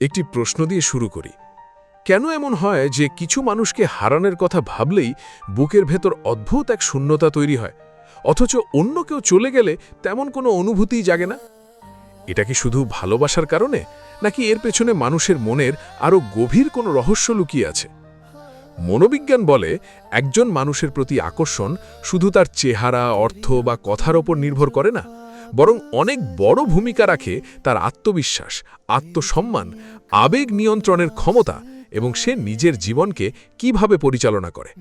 একটি প্রশ্ন দিয়ে শুরু করি। কেন এমন হয় যে কিছু মানুষকে হারানোর কথা ভাবলেই বুকের ভেতর অদ্ভুত এক শূন্যতা তৈরি হয়, অথচ অন্য কেউ চলে গেলে তেমন কোনো অনুভূতিই জাগে না? এটা কি শুধু ভালোবাসার কারণে, নাকি এর পেছনে মানুষের মনের আরও গভীর কোনো রহস্য লুকিয়ে আছে? মনোবিজ্ঞান বলে একজন মানুষের প্রতি আকর্ষণ শুধু তার চেহারা, অর্থ বা কথার ওপর নির্ভর করে না, বরং অনেক বড় ভূমিকা রাখে তার আত্মবিশ্বাস, আত্মসম্মান, আবেগ নিয়ন্ত্রণের ক্ষমতা এবং সে নিজের জীবনকে কিভাবে পরিচালনা করে।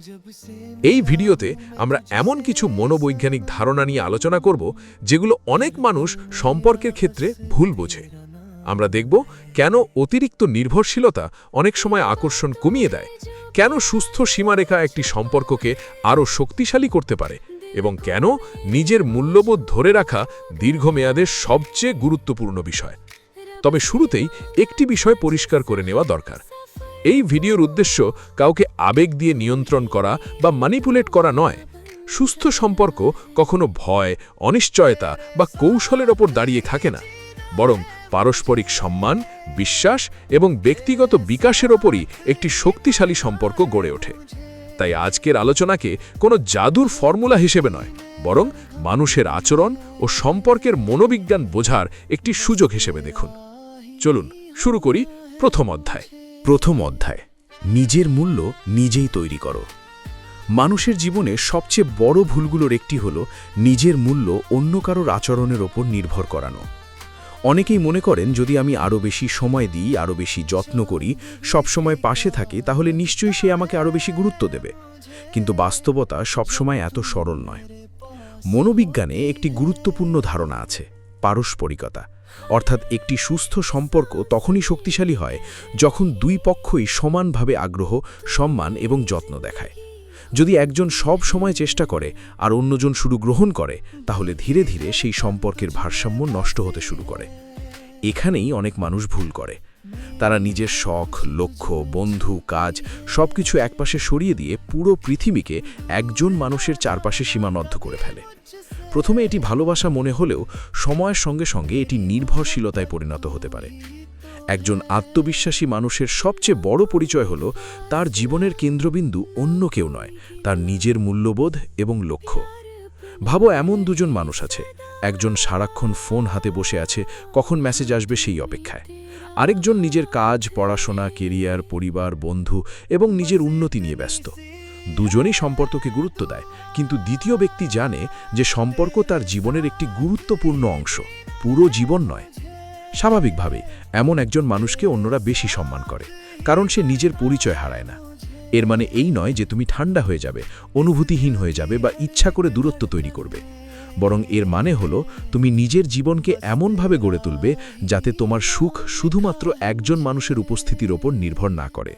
এই ভিডিওতে আমরা এমন কিছু মনোবৈজ্ঞানিক ধারণা নিয়ে আলোচনা করব যেগুলো অনেক মানুষ সম্পর্কের ক্ষেত্রে ভুল বোঝে। আমরা দেখব কেন অতিরিক্ত নির্ভরশীলতা অনেক সময় আকর্ষণ কমিয়ে দেয়, কেন সুস্থ সীমারেখা একটি সম্পর্ককে আরও শক্তিশালী করতে পারে, এবং কেন নিজের মূল্যবোধ ধরে রাখা দীর্ঘমেয়াদের সবচেয়ে গুরুত্বপূর্ণ বিষয়। তবে শুরুতেই একটি বিষয় পরিষ্কার করে নেওয়া দরকার। এই ভিডিওর উদ্দেশ্য কাউকে আবেগ দিয়ে নিয়ন্ত্রণ করা বা ম্যানিপুলেট করা নয়। সুস্থ সম্পর্ক কখনো ভয়, অনিশ্চয়তা বা কৌশলের ওপর দাঁড়িয়ে থাকে না, বরং পারস্পরিক সম্মান, বিশ্বাস এবং ব্যক্তিগত বিকাশের ওপরই একটি শক্তিশালী সম্পর্ক গড়ে ওঠে। তাই আজকের আলোচনাকে কোনো জাদুর ফর্মুলা হিসেবে নয়, বরং মানুষের আচরণ ও সম্পর্কের মনোবিজ্ঞান বোঝার একটি সুযোগ হিসেবে দেখুন। চলুন শুরু করি। প্রথম অধ্যায়, নিজের মূল্য নিজেই তৈরি করো। মানুষের জীবনে সবচেয়ে বড় ভুলগুলোর একটি হল নিজের মূল্য অন্য কারোর আচরণের ওপর নির্ভর করানো। অনেকেই মনে করেন যদি আমি আরও বেশি সময় দিই, আরও বেশি যত্ন করি, সবসময় পাশে থাকি, তাহলে নিশ্চয়ই সে আমাকে আরও বেশি গুরুত্ব দেবে। কিন্তু বাস্তবতা সবসময় এত সরল নয়। মনোবিজ্ঞানে একটি গুরুত্বপূর্ণ ধারণা আছে, পারস্পরিকতা। অর্থাৎ একটি সুস্থ সম্পর্ক তখনই শক্তিশালী হয় যখন দুই পক্ষই সমানভাবে আগ্রহ, সম্মান এবং যত্ন দেখায়। যদি একজন সব সময় চেষ্টা করে আর অন্যজন শুধু গ্রহণ করে, তাহলে ধীরে ধীরে সেই সম্পর্কের ভারসাম্য নষ্ট হতে শুরু করে। এখানেই অনেক মানুষ ভুল করে। তারা নিজের শখ, লক্ষ্য, বন্ধু, কাজ সবকিছু একপাশে সরিয়ে দিয়ে পুরো পৃথিবীকে একজন মানুষের চারপাশে সীমাবদ্ধ করে ফেলে। প্রথমে এটি ভালোবাসা মনে হলেও সময়ের সঙ্গে সঙ্গে এটি নির্ভরশীলতায় পরিণত হতে পারে। একজন আত্মবিশ্বাসী মানুষের সবচেয়ে বড় পরিচয় হল তার জীবনের কেন্দ্রবিন্দু অন্য কেউ নয়, তার নিজের মূল্যবোধ এবং লক্ষ্য। ভাবো, এমন দুজন মানুষ আছে, একজন সারাক্ষণ ফোন হাতে বসে আছে, কখন মেসেজ আসবে সেই অপেক্ষায়। আরেকজন নিজের কাজ, পড়াশোনা, কেরিয়ার, পরিবার, বন্ধু এবং নিজের উন্নতি নিয়ে ব্যস্ত। দুজনই সম্পর্ককে গুরুত্ব দেয়, কিন্তু দ্বিতীয় ব্যক্তি জানে যে সম্পর্ক তার জীবনের একটি গুরুত্বপূর্ণ অংশ, পুরো জীবন নয়। স্বাভাবিকভাবেই এমন একজন মানুষকে অন্যরা বেশি সম্মান করে, কারণ সে নিজের পরিচয় হারায় না। এর মানে এই নয় যে তুমি ঠান্ডা হয়ে যাবে, অনুভূতিহীন হয়ে যাবে বা ইচ্ছা করে দূরত্ব তৈরি করবে, বরং এর মানে হলো তুমি নিজের জীবনকে এমনভাবে গড়ে তুলবে যাতে তোমার সুখ শুধুমাত্র একজন মানুষের উপস্থিতির ওপর নির্ভর না করে।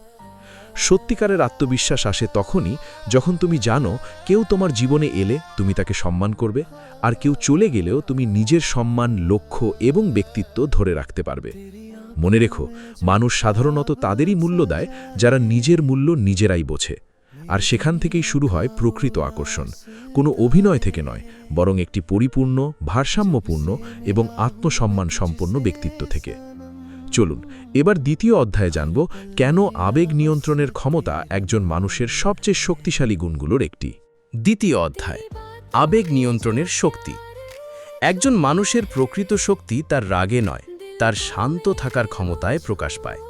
সত্যিকারের আত্মবিশ্বাস আসে তখনই যখন তুমি জানো কেউ তোমার জীবনে এলে তুমি তাকে সম্মান করবে, আর কেউ চলে গেলেও তুমি নিজের সম্মান, লক্ষ্য এবং ব্যক্তিত্ব ধরে রাখতে পারবে। মনে রেখো, মানুষ সাধারণত তাদেরই মূল্য দেয় যারা নিজের মূল্য নিজেরাই বোঝে। আর সেখান থেকেই শুরু হয় প্রকৃত আকর্ষণ, কোনো অভিনয় থেকে নয়, বরং একটি পরিপূর্ণ, ভারসাম্যপূর্ণ এবং আত্মসম্মান সম্পন্ন ব্যক্তিত্ব থেকে। চলুন এবার দ্বিতীয় অধ্যায়ে জানব কেন আবেগ নিয়ন্ত্রণের ক্ষমতা একজন মানুষের সবচেয়ে শক্তিশালী গুণগুলোর একটি। দ্বিতীয় অধ্যায়, আবেগ নিয়ন্ত্রণের শক্তি। একজন মানুষের প্রকৃত শক্তি তার রাগে নয়, তার শান্ত থাকার ক্ষমতায় প্রকাশ পায়।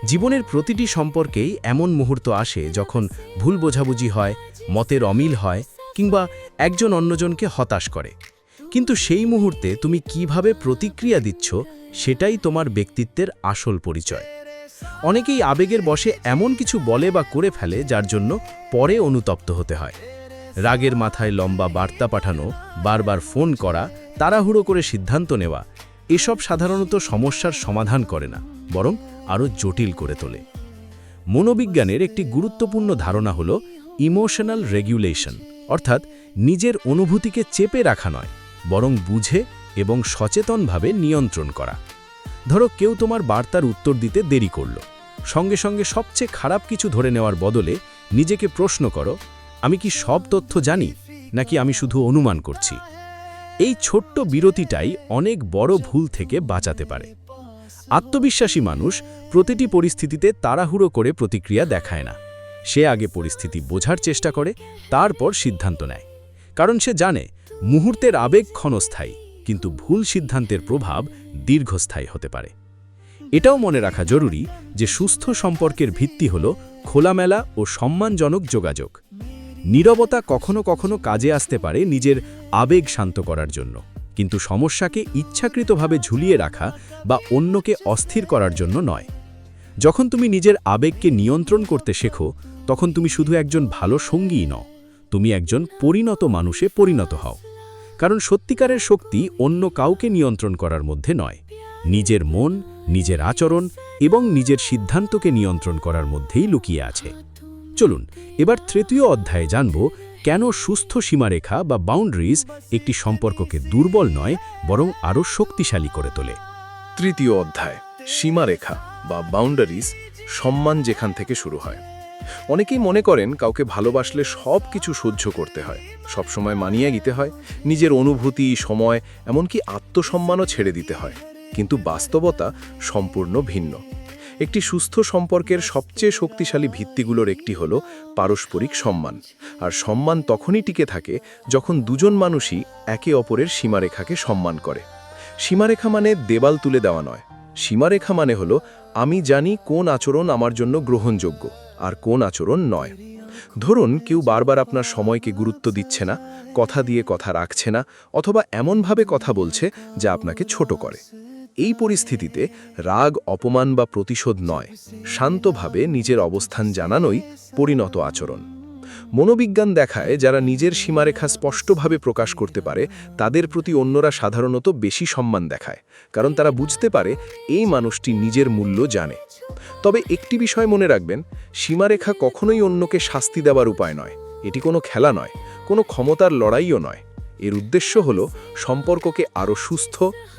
জীবনের প্রতিটি সম্পর্কেই এমন মুহূর্ত আসে যখন ভুল বোঝাবুঝি হয়, মতের অমিল হয়, কিংবা একজন অন্যজনকে হতাশ করে। কিন্তু সেই মুহূর্তে তুমি কিভাবে প্রতিক্রিয়া দিচ্ছ, সেটাই তোমার ব্যক্তিত্বের আসল পরিচয়। অনেকেই আবেগের বশে এমন কিছু বলে বা করে ফেলে যার জন্য পরে অনুতপ্ত হতে হয়। রাগের মাথায় লম্বা বার্তা পাঠানো, বারবার ফোন করা, তাড়াহুড়ো করে সিদ্ধান্ত নেওয়া, এসব সাধারণত সমস্যার সমাধান করে না, বরং আরও জটিল করে তোলে। মনোবিজ্ঞানের একটি গুরুত্বপূর্ণ ধারণা হল ইমোশনাল রেগুলেশন, অর্থাৎ নিজের অনুভূতিকে চেপে রাখা নয়, বরং বুঝে এবং সচেতনভাবে নিয়ন্ত্রণ করা। ধরো, কেউ তোমার বার্তার উত্তর দিতে দেরি করল। সঙ্গে সঙ্গে সবচেয়ে খারাপ কিছু ধরে নেওয়ার বদলে নিজেকে প্রশ্ন করো, আমি কি সব তথ্য জানি, নাকি আমি শুধু অনুমান করছি? এই ছোট্ট বিরতিটাই অনেক বড় ভুল থেকে বাঁচাতে পারে। আত্মবিশ্বাসী মানুষ প্রতিটি পরিস্থিতিতে তাড়াহুড়ো করে প্রতিক্রিয়া দেখায় না। সে আগে পরিস্থিতি বোঝার চেষ্টা করে, তারপর সিদ্ধান্ত নেয়। কারণ সে জানে মুহূর্তের আবেগ ক্ষণস্থায়ী, কিন্তু ভুল সিদ্ধান্তের প্রভাব দীর্ঘস্থায়ী হতে পারে। এটাও মনে রাখা জরুরি যে সুস্থ সম্পর্কের ভিত্তি হল খোলামেলা ও সম্মানজনক যোগাযোগ। নীরবতা কখনো কখনো কাজে আসতে পারে নিজের আবেগ শান্ত করার জন্য, কিন্তু সমস্যাকে ইচ্ছাকৃতভাবে ঝুলিয়ে রাখা বা অন্যকে অস্থির করার জন্য নয়। যখন তুমি নিজের আবেগকে নিয়ন্ত্রণ করতে শেখো, তখন তুমি শুধু একজন ভালো সঙ্গীই নও, তুমি একজন পরিণত মানুষে পরিণত হও। কারণ সত্যিকারের শক্তি অন্য কাউকে নিয়ন্ত্রণ করার মধ্যে নয়, নিজের মন, নিজের আচরণ এবং নিজের সিদ্ধান্তকে নিয়ন্ত্রণ করার মধ্যেই লুকিয়ে আছে। চলুন এবার তৃতীয় অধ্যায়ে জানব কেন সুস্থ সীমারেখা বা বাউন্ডারিজ একটি সম্পর্ককে দুর্বল নয়, বরং আরও শক্তিশালী করে তোলে। তৃতীয় অধ্যায়, সীমারেখা বা বাউন্ডারিজ, সম্মান যেখান থেকে শুরু হয়। অনেকেই মনে করেন কাউকে ভালোবাসলে সব কিছু সহ্য করতে হয়, সবসময় মানিয়ে নিতে হয়, নিজের অনুভূতি, সময়, এমনকি আত্মসম্মানও ছেড়ে দিতে হয়। কিন্তু বাস্তবতা সম্পূর্ণ ভিন্ন। একটি সুস্থ সম্পর্কের সবচেয়ে শক্তিশালী ভিত্তিগুলোর একটি হলো পারস্পরিক সম্মান। আর সম্মান তখনই টিকে থাকে যখন দুজন মানুষই একে অপরের সীমারেখাকে সম্মান করে। সীমারেখা মানে দেওয়াল তুলে দেওয়া নয়। সীমারেখা মানে হলো আমি জানি কোন আচরণ আমার জন্য গ্রহণযোগ্য আর কোন আচরণ নয়। ধরুন কেউ বারবার আপনার সময়কে গুরুত্ব দিচ্ছে না, কথা দিয়ে কথা রাখছে না, অথবা এমনভাবে কথা বলছে যা আপনাকে ছোট করে। এই পরিস্থিতিতে রাগ, অপমান বা প্রতিশোধ নয়, শান্তভাবে নিজের অবস্থান জানানোই পরিণত আচরণ। মনোবিজ্ঞান দেখায় যারা নিজের সীমারেখা স্পষ্টভাবে প্রকাশ করতে পারে তাদের প্রতি অন্যরা সাধারণত বেশি সম্মান দেখায়, কারণ তারা বুঝতে পারে এই মানুষটি নিজের মূল্য জানে। তবে একটি বিষয় মনে রাখবেন, সীমারেখা কখনোই অন্যকে শাস্তি দেওয়ার উপায় নয়। এটি কোনো খেলা নয়, কোনো ক্ষমতার লড়াইও নয়। এর উদ্দেশ্য হল সম্পর্ককে আরও সুস্থ,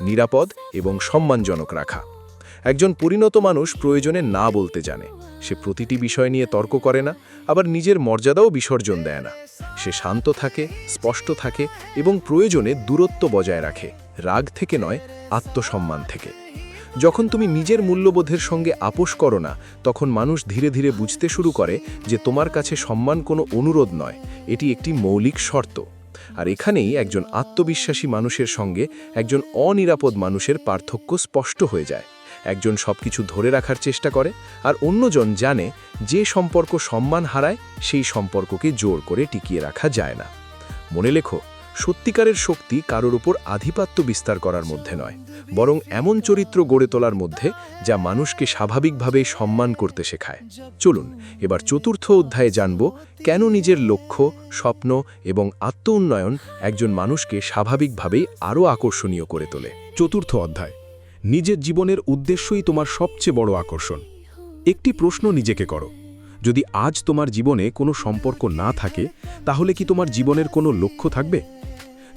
নিরাপদ এবং সম্মানজনক রাখা। একজন পরিণত মানুষ প্রয়োজনে না বলতে জানে। সে প্রতিটি বিষয় নিয়ে তর্ক করে না, আবার নিজের মর্যাদাও বিসর্জন দেয় না। সে শান্ত থাকে, স্পষ্ট থাকে এবং প্রয়োজনে দূরত্ব বজায় রাখে, রাগ থেকে নয়, আত্মসম্মান থেকে। যখন তুমি নিজের মূল্যবোধের সঙ্গে আপোষ করো না, তখন মানুষ ধীরে ধীরে বুঝতে শুরু করে যে তোমার কাছে সম্মান কোনো অনুরোধ নয়, এটি একটি মৌলিক শর্ত। আর এখানেই একজন আত্মবিশ্বাসী মানুষের সঙ্গে একজন অনিরাপদ মানুষের পার্থক্য স্পষ্ট হয়ে যায়। একজন সবকিছু ধরে রাখার চেষ্টা করে, আর অন্যজন জানে যে সম্পর্ক সম্মান হারায় সেই সম্পর্ককে জোর করে টিকিয়ে রাখা যায় না। মনে লেখো, সত্যিকারের শক্তি কারোর উপর আধিপত্য বিস্তার করার মধ্যে নয়, বরং এমন চরিত্র গড়ে তোলার মধ্যে যা মানুষকে স্বাভাবিকভাবেই সম্মান করতে শেখায়। চলুন এবার চতুর্থ অধ্যায়ে জানব কেন নিজের লক্ষ্য, স্বপ্ন এবং আত্ম উন্নয়ন একজন মানুষকে স্বাভাবিকভাবেই আরও আকর্ষণীয় করে তোলে। চতুর্থ অধ্যায়, নিজের জীবনের উদ্দেশ্যই তোমার সবচেয়ে বড় আকর্ষণ। একটি প্রশ্ন নিজেকে করো, যদি আজ তোমার জীবনে কোনো সম্পর্ক না থাকে, তাহলে কি তোমার জীবনের কোনো লক্ষ্য থাকবে?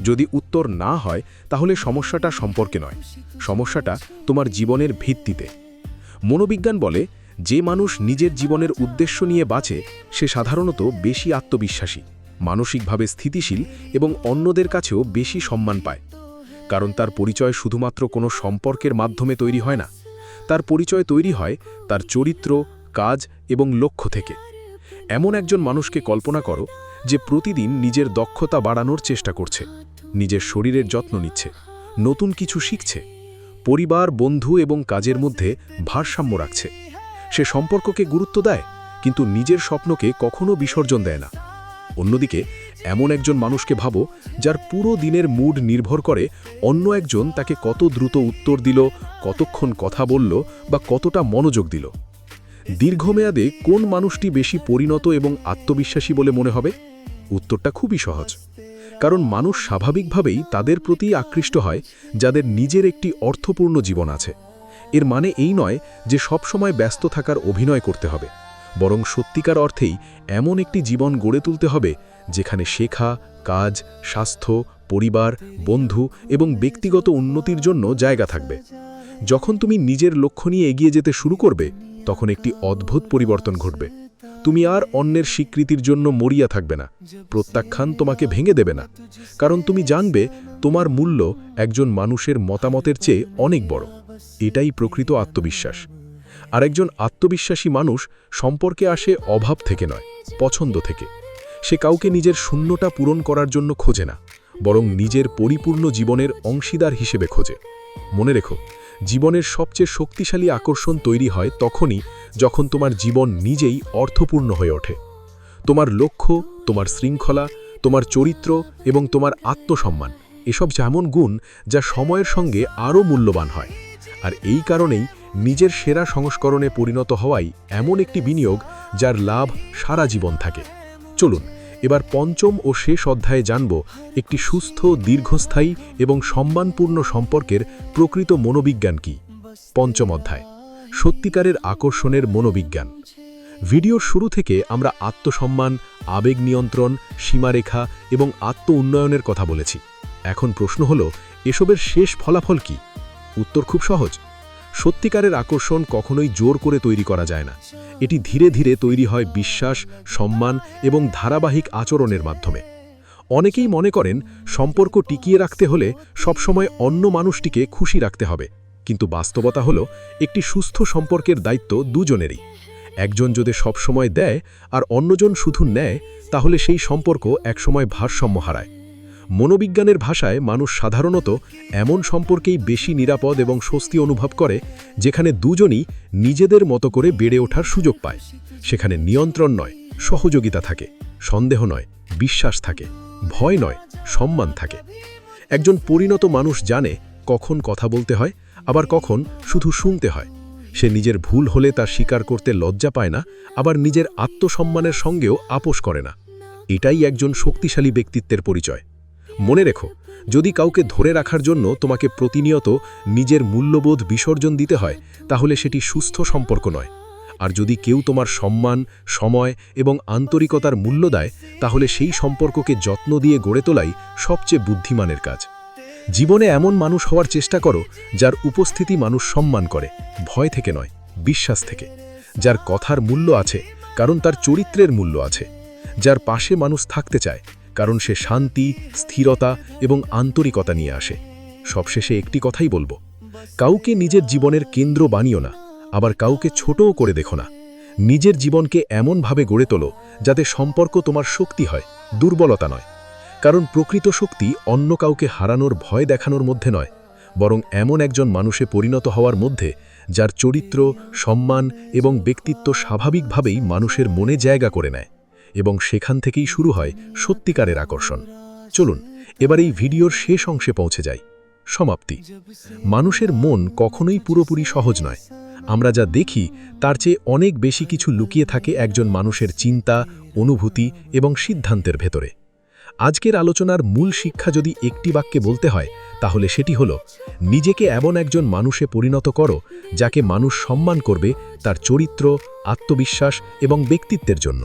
যদি উত্তর না হয়, তাহলে সমস্যাটা সম্পর্কে নয়, সমস্যাটা তোমার জীবনের ভিত্তিতে। মনোবিজ্ঞান বলে যে মানুষ নিজের জীবনের উদ্দেশ্য নিয়ে বাঁচে সে সাধারণত বেশি আত্মবিশ্বাসী, মানসিকভাবে স্থিতিশীল এবং অন্যদের কাছেও বেশি সম্মান পায়। কারণ তার পরিচয় শুধুমাত্র কোনো সম্পর্কের মাধ্যমে তৈরি হয় না, তার পরিচয় তৈরি হয় তার চরিত্র, কাজ এবং লক্ষ্য থেকে। এমন একজন মানুষকে কল্পনা করো যে প্রতিদিন নিজের দক্ষতা বাড়ানোর চেষ্টা করছে, নিজের শরীরের যত্ন নিচ্ছে, নতুন কিছু শিখছে, পরিবার, বন্ধু এবং কাজের মধ্যে ভারসাম্য রাখছে। সে সম্পর্ককে গুরুত্ব দেয়, কিন্তু নিজের স্বপ্নকে কখনো বিসর্জন দেয় না। অন্যদিকে এমন একজন মানুষকে ভাবো যার পুরো দিনের মুড নির্ভর করে অন্য একজন তাকে কত দ্রুত উত্তর দিল, কতক্ষণ কথা বলল বা কতটা মনোযোগ দিল। দীর্ঘমেয়াদে কোন মানুষটি বেশি পরিণত এবং আত্মবিশ্বাসী বলে মনে হবে? উত্তরটা খুবই সহজ, কারণ মানুষ স্বাভাবিকভাবেই তাদের প্রতি আকৃষ্ট হয় যাদের নিজের একটি অর্থপূর্ণ জীবন আছে। এর মানে এই নয় যে সবসময় ব্যস্ত থাকার অভিনয় করতে হবে, বরং সত্যিকার অর্থেই এমন একটি জীবন গড়ে তুলতে হবে যেখানে শেখা, কাজ, স্বাস্থ্য, পরিবার, বন্ধু এবং ব্যক্তিগত উন্নতির জন্য জায়গা থাকবে। যখন তুমি নিজের লক্ষ্য নিয়ে এগিয়ে যেতে শুরু করবে, তখন একটি অদ্ভুত পরিবর্তন ঘটবে। তুমি আর অন্যের স্বীকৃতির জন্য মরিয়া থাকবে না। প্রত্যাখ্যান তোমাকে ভেঙে দেবে না, কারণ তুমি জানবে তোমার মূল্য একজন মানুষের মতামতের চেয়ে অনেক বড়। এটাই প্রকৃত আত্মবিশ্বাস। আর একজন আত্মবিশ্বাসী মানুষ সম্পর্কে আসে অভাব থেকে নয়, পছন্দ থেকে। সে কাউকে নিজের শূন্যতা পূরণ করার জন্য খোঁজে না, বরং নিজের পরিপূর্ণ জীবনের অংশীদার হিসেবে খোঁজে। মনে রেখো, জীবনের সবচেয়ে শক্তিশালী আকর্ষণ তৈরি হয় তখনই যখন তোমার জীবন নিজেই অর্থপূর্ণ হয়ে ওঠে। তোমার লক্ষ্য, তোমার শৃঙ্খলা, তোমার চরিত্র এবং তোমার আত্মসম্মান এসব যেমন গুণ যা সময়ের সঙ্গে আরও মূল্যবান হয়। আর এই কারণেই নিজের সেরা সংস্করণে পরিণত হওয়াই এমন একটি বিনিয়োগ যার লাভ সারা জীবন থাকে। চলুন এবার পঞ্চম ও শেষ অধ্যায়ে জানব একটি সুস্থ, দীর্ঘস্থায়ী এবং সম্মানপূর্ণ সম্পর্কের প্রকৃত মনোবিজ্ঞান কী। পঞ্চম অধ্যায়, সত্যিকারের আকর্ষণের মনোবিজ্ঞান। ভিডিওর শুরু থেকে আমরা আত্মসম্মান, আবেগ নিয়ন্ত্রণ, সীমারেখা এবং আত্ম উন্নয়নের কথা বলেছি। এখন প্রশ্ন হল, এসবের শেষ ফলাফল কী? উত্তর খুব সহজ। সত্যিকারের আকর্ষণ কখনোই জোর করে তৈরি করা যায় না। এটি ধীরে ধীরে তৈরি হয় বিশ্বাস, সম্মান এবং ধারাবাহিক আচরণের মাধ্যমে। অনেকেই মনে করেন সম্পর্ক টিকিয়ে রাখতে হলে সবসময় অন্য মানুষটিকে খুশি রাখতে হবে, কিন্তু বাস্তবতা হলো একটি সুস্থ সম্পর্কের দায়িত্ব দুজনেরই। একজন যদি সবসময় দেয় আর অন্যজন শুধু নেয়, তাহলে সেই সম্পর্ক একসময় ভারসাম্য হারায়। মনোবিজ্ঞানের ভাষায় মানুষ সাধারণত এমন সম্পর্কেই বেশি নিরাপদ এবং স্বস্তি অনুভব করে যেখানে দুজনই নিজেদের মতো করে বেড়ে ওঠার সুযোগ পায়। সেখানে নিয়ন্ত্রণ নয়, সহযোগিতা থাকে, সন্দেহ নয়, বিশ্বাস থাকে, ভয় নয়, সম্মান থাকে। একজন পরিণত মানুষ জানে কখন কথা বলতে হয়, আবার কখন শুধু শুনতে হয়। সে নিজের ভুল হলে তা স্বীকার করতে লজ্জা পায় না, আবার নিজের আত্মসম্মানের সঙ্গেও আপোষ করে না। এটাই একজন শক্তিশালী ব্যক্তিত্বের পরিচয়। মনে রেখো, যদি কাউকে ধরে রাখার জন্য তোমাকে প্রতিনিয়ত নিজের মূল্যবোধ বিসর্জন দিতে হয়, তাহলে সেটি সুস্থ সম্পর্ক নয়। আর যদি কেউ তোমার সম্মান, সময় এবং আন্তরিকতার মূল্য দেয়, তাহলে সেই সম্পর্ককে যত্ন দিয়ে গড়ে তোলাই সবচেয়ে বুদ্ধিমানের কাজ। জীবনে এমন মানুষ হওয়ার চেষ্টা করো যার উপস্থিতি মানুষ সম্মান করে, ভয় থেকে নয়, বিশ্বাস থেকে। যার কথার মূল্য আছে কারণ তার চরিত্রের মূল্য আছে। যার পাশে মানুষ থাকতে চায় কারণ সে শান্তি, স্থিরতা এবং আন্তরিকতা নিয়ে আসে। সবশেষে একটি কথাই বলবো, কাউকে নিজের জীবনের কেন্দ্র বানিও না, আবার কাউকে ছোটও করে দেখো না। নিজের জীবনকে এমনভাবে গড়ে তোলো যাতে সম্পর্ক তোমার শক্তি হয়, দুর্বলতা নয়। কারণ প্রকৃত শক্তি অন্য কাউকে হারানোর ভয় দেখানোর মধ্যে নয়, বরং এমন একজন মানুষে পরিণত হওয়ার মধ্যে যার চরিত্র, সম্মান এবং ব্যক্তিত্ব স্বাভাবিকভাবেই মানুষের মনে জায়গা করে নেয়, এবং সেখান থেকেই শুরু হয় সত্যিকারের আকর্ষণ। চলুন এবার এই ভিডিওর শেষ অংশে পৌঁছে যাই। সমাপ্তি। মানুষের মন কখনোই পুরোপুরি সহজ নয়। আমরা যা দেখি তার চেয়ে অনেক বেশি কিছু লুকিয়ে থাকে একজন মানুষের চিন্তা, অনুভূতি এবং সিদ্ধান্তের ভেতরে। আজকের আলোচনার মূল শিক্ষা যদি একটি বাক্যে বলতে হয়, তাহলে সেটি হলো, নিজেকে এমন একজন মানুষে পরিণত করো যাকে মানুষ সম্মান করবে তার চরিত্র, আত্মবিশ্বাস এবং ব্যক্তিত্বের জন্য।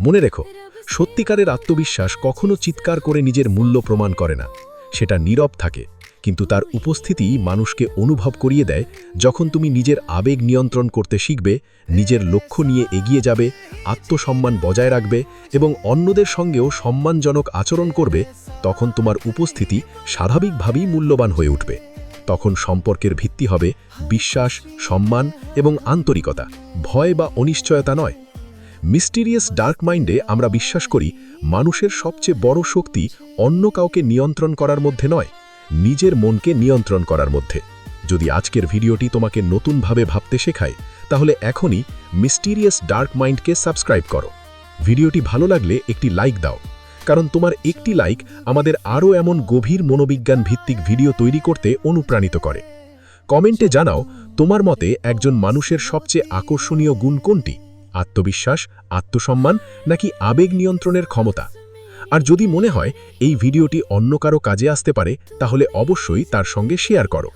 মনে রেখো, সত্যিকারের আত্মবিশ্বাস কখনো চিৎকার করে নিজের মূল্য প্রমাণ করে না। সেটা নীরব থাকে, কিন্তু তার উপস্থিতি মানুষকে অনুভব করিয়ে দেয়। যখন তুমি নিজের আবেগ নিয়ন্ত্রণ করতে শিখবে, নিজের লক্ষ্য নিয়ে এগিয়ে যাবে, আত্মসম্মান বজায় রাখবে এবং অন্যদের সঙ্গেও সম্মানজনক আচরণ করবে, তখন তোমার উপস্থিতি স্বাভাবিকভাবেই মূল্যবান হয়ে উঠবে। তখন সম্পর্কের ভিত্তি হবে বিশ্বাস, সম্মান এবং আন্তরিকতা, ভয় বা অনিশ্চয়তা নয়। মিস্টিরিয়াস ডার্ক মাইন্ডে আমরা বিশ্বাস করি মানুষের সবচেয়ে বড় শক্তি অন্য কাউকে নিয়ন্ত্রণ করার মধ্যে নয়, নিজের মনকে নিয়ন্ত্রণ করার মধ্যে। যদি আজকের ভিডিওটি তোমাকে নতুনভাবে ভাবতে শেখায়, তাহলে এখনই মিস্টিরিয়াস ডার্ক মাইন্ডকে সাবস্ক্রাইব করো। ভিডিওটি ভালো লাগলে একটি লাইক দাও, কারণ তোমার একটি লাইক আমাদের আরও এমন গভীর মনোবিজ্ঞান ভিত্তিক ভিডিও তৈরি করতে অনুপ্রাণিত করে। কমেন্টে জানাও তোমার মতে একজন মানুষের সবচেয়ে আকর্ষণীয় গুণ কোনটি, আত্মবিশ্বাস, আত্মসম্মান নাকি আবেগ নিয়ন্ত্রণের ক্ষমতা। আর যদি মনে হয় এই ভিডিওটি অন্য কারো কাজে আসতে পারে, তাহলে অবশ্যই তার সঙ্গে শেয়ার করো।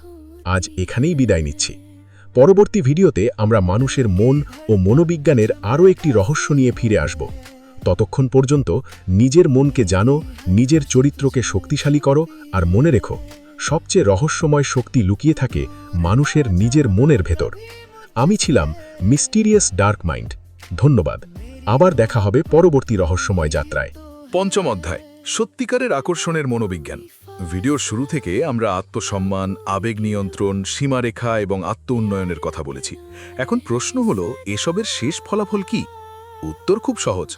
আজ এখানেই বিদায় নিচ্ছি। পরবর্তী ভিডিওতে আমরা মানুষের মন ও মনোবিজ্ঞানের আরও একটি রহস্য নিয়ে ফিরে আসব। ততক্ষণ পর্যন্ত নিজের মনকে জানো, নিজের চরিত্রকে শক্তিশালী করো, আর মনে রেখো, সবচেয়ে রহস্যময় শক্তি লুকিয়ে থাকে মানুষের নিজের মনের ভেতর। আমি ছিলাম মিস্টিরিয়াস ডার্ক মাইন্ড। ধন্যবাদ। আবার দেখা হবে পরবর্তী রহস্যময় যাত্রায়। পঞ্চম অধ্যায়, সত্যিকারের আকর্ষণের মনোবিজ্ঞান। ভিডিওর শুরু থেকে আমরা আত্মসম্মান, আবেগ নিয়ন্ত্রণ, সীমারেখা এবং আত্ম উন্নয়নের কথা বলেছি। এখন প্রশ্ন হলো, এসবের শেষ ফলাফল কি? উত্তর খুব সহজ।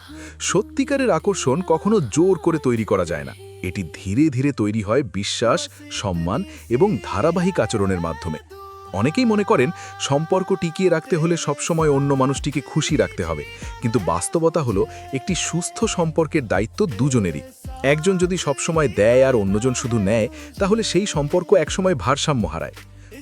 সত্যিকারের আকর্ষণ কখনো জোর করে তৈরি করা যায় না। এটি ধীরে ধীরে তৈরি হয় বিশ্বাস, সম্মান এবং ধারাবাহিক আচরণের মাধ্যমে। অনেকেই মনে করেন সম্পর্ক টিকিয়ে রাখতে হলে সবসময় অন্য মানুষটিকে খুশি রাখতে হবে, কিন্তু বাস্তবতা হলো একটি সুস্থ সম্পর্কের দায়িত্ব দুজনেরই। একজন যদি সবসময় দেয় আর অন্যজন শুধু নেয়, তাহলে সেই সম্পর্ক একসময় ভারসাম্য হারায়।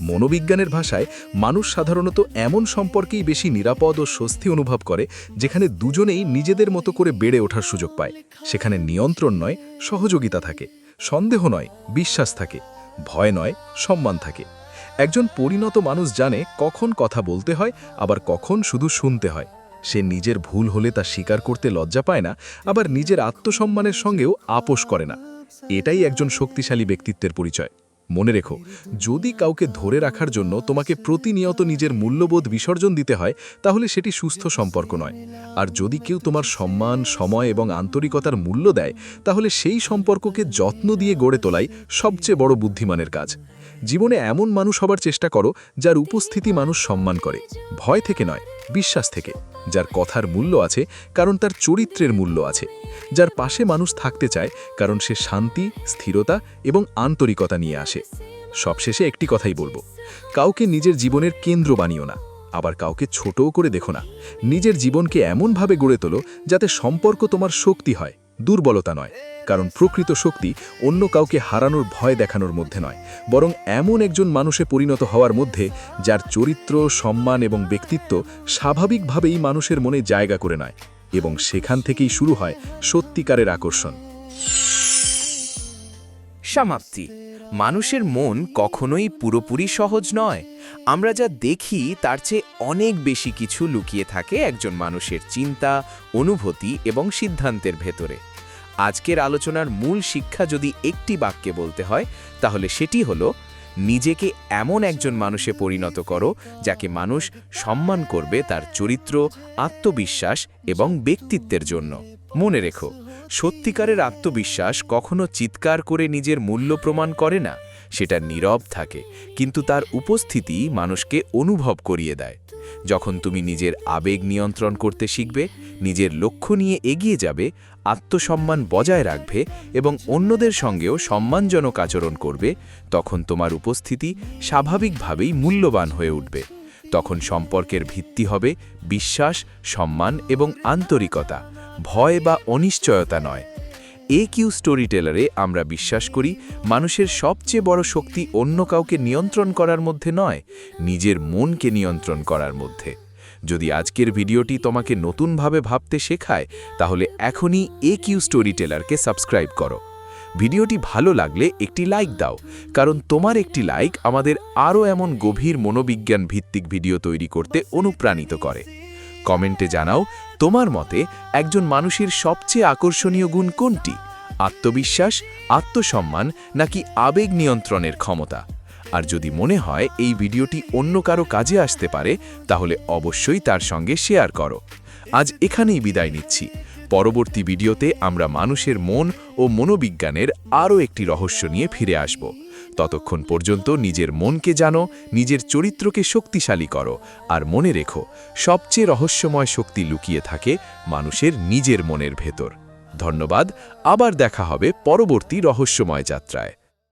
মনোবিজ্ঞানের ভাষায় মানুষ সাধারণত এমন সম্পর্কেই বেশি নিরাপদ ও স্বস্তি অনুভব করে যেখানে দুজনেই নিজেদের মতো করে বেড়ে ওঠার সুযোগ পায়। সেখানে নিয়ন্ত্রণ নয়, সহযোগিতা থাকে, সন্দেহ নয়, বিশ্বাস থাকে, ভয় নয়, সম্মান থাকে। একজন পরিণত মানুষ জানে কখন কথা বলতে হয়, আবার কখন শুধু শুনতে হয়। সে নিজের ভুল হলে তা স্বীকার করতে লজ্জা পায় না, আবার নিজের আত্মসম্মানের সঙ্গেও আপোষ করে না। এটাই একজন শক্তিশালী ব্যক্তিত্বের পরিচয়। মনে রেখো, যদি কাউকে ধরে রাখার জন্য তোমাকে প্রতিনিয়ত নিজের মূল্যবোধ বিসর্জন দিতে হয়, তাহলে সেটি সুস্থ সম্পর্ক নয়। আর যদি কেউ তোমার সম্মান, সময় এবং আন্তরিকতার মূল্য দেয়, তাহলে সেই সম্পর্ককে যত্ন দিয়ে গড়ে তোলাই সবচেয়ে বড় বুদ্ধিমানের কাজ। জীবনে এমন মানুষ হবার চেষ্টা করো যার উপস্থিতি মানুষ সম্মান করে, ভয় থেকে নয়, বিশ্বাস থেকে। যার কথার মূল্য আছে কারণ তার চরিত্রের মূল্য আছে। যার পাশে মানুষ থাকতে চায় কারণ সে শান্তি, স্থিরতা এবং আন্তরিকতা নিয়ে আসে। সবশেষে একটি কথাই বলবো, কাউকে নিজের জীবনের কেন্দ্র বানিও না, আবার কাউকে ছোটও করে দেখো না। নিজের জীবনকে এমনভাবে গড়ে তোলো যাতে সম্পর্ক তোমার শক্তি হয়, দুর্বলতা নয়। কারণ প্রকৃত শক্তি অন্য কাউকে হারানোর ভয় দেখানোর মধ্যে নয়, বরং এমন একজন মানুষে পরিণত হওয়ার মধ্যে যার চরিত্র, সম্মান এবং ব্যক্তিত্ব স্বাভাবিকভাবেই মানুষের মনে জায়গা করে নেয়, এবং সেখান থেকেই শুরু হয় সত্যিকারের আকর্ষণ। সমাপ্তি। মানুষের মন কখনোই পুরোপুরি সহজ নয়। আমরা যা দেখি তার চেয়ে অনেক বেশি কিছু লুকিয়ে থাকে একজন মানুষের চিন্তা, অনুভূতি এবং সিদ্ধান্তের ভেতরে। আজকের আলোচনার মূল শিক্ষা যদি একটি বাক্যে বলতে হয়, তাহলে সেটি হলো, নিজেকে এমন একজন মানুষে পরিণত করো যাকে মানুষ সম্মান করবে তার চরিত্র, আত্মবিশ্বাস এবং ব্যক্তিত্বের জন্য। মনে রেখো, সত্যিকারের আত্মবিশ্বাস কখনো চিৎকার করে নিজের মূল্য প্রমাণ করে না। সেটা নীরব থাকে, কিন্তু তার উপস্থিতি মানুষকে অনুভব করিয়ে দেয়। যখন তুমি নিজের আবেগ নিয়ন্ত্রণ করতে শিখবে, নিজের লক্ষ্য নিয়ে এগিয়ে যাবে, আত্মসম্মান বজায় রাখবে এবং অন্যদের সঙ্গেও সম্মানজনক আচরণ করবে, তখন তোমার উপস্থিতি স্বাভাবিকভাবেই মূল্যবান হয়ে উঠবে। তখন সম্পর্কের ভিত্তি হবে বিশ্বাস, সম্মান এবং আন্তরিকতা, ভয় বা অনিশ্চয়তা নয়। কিউ স্টোরি টেলারে আমরা বিশ্বাস করি, মানুষের সবচেয়ে বড় শক্তি অন্য কাউকে নিয়ন্ত্রণ করার মধ্যে নয়, নিজের মনকে নিয়ন্ত্রণ করার মধ্যে। যদি আজকের ভিডিওটি তোমাকে নতুনভাবে ভাবতে শেখায়, তাহলে এখনই কিউ স্টোরি টেলারকে সাবস্ক্রাইব করো। ভিডিওটি ভালো লাগলে একটি লাইক দাও, কারণ তোমার একটি লাইক আমাদের আরও এমন গভীর মনোবিজ্ঞান ভিত্তিক ভিডিও তৈরি করতে অনুপ্রাণিত করে। কমেন্টে জানাও, তোমার মতে একজন মানুষের সবচেয়ে আকর্ষণীয় গুণ কোনটি? আত্মবিশ্বাস, আত্মসম্মান নাকি আবেগ নিয়ন্ত্রণের ক্ষমতা? আর যদি মনে হয় এই ভিডিওটি অন্য কারো কাজে আসতে পারে, তাহলে অবশ্যই তার সঙ্গে শেয়ার করো। আজ এখানেই বিদায় নিচ্ছি। পরবর্তী ভিডিওতে আমরা মানুষের মন ও মনোবিজ্ঞানের আরও একটি রহস্য নিয়ে ফিরে আসব। ততক্ষণ পর্যন্ত নিজের মনকে জানো, নিজের চরিত্রকে শক্তিশালী করো, আর মনে রেখো, সবচেয়ে রহস্যময় শক্তি লুকিয়ে থাকে মানুষের নিজের মনের ভেতর। ধন্যবাদ, আবার দেখা হবে পরবর্তী রহস্যময় যাত্রায়।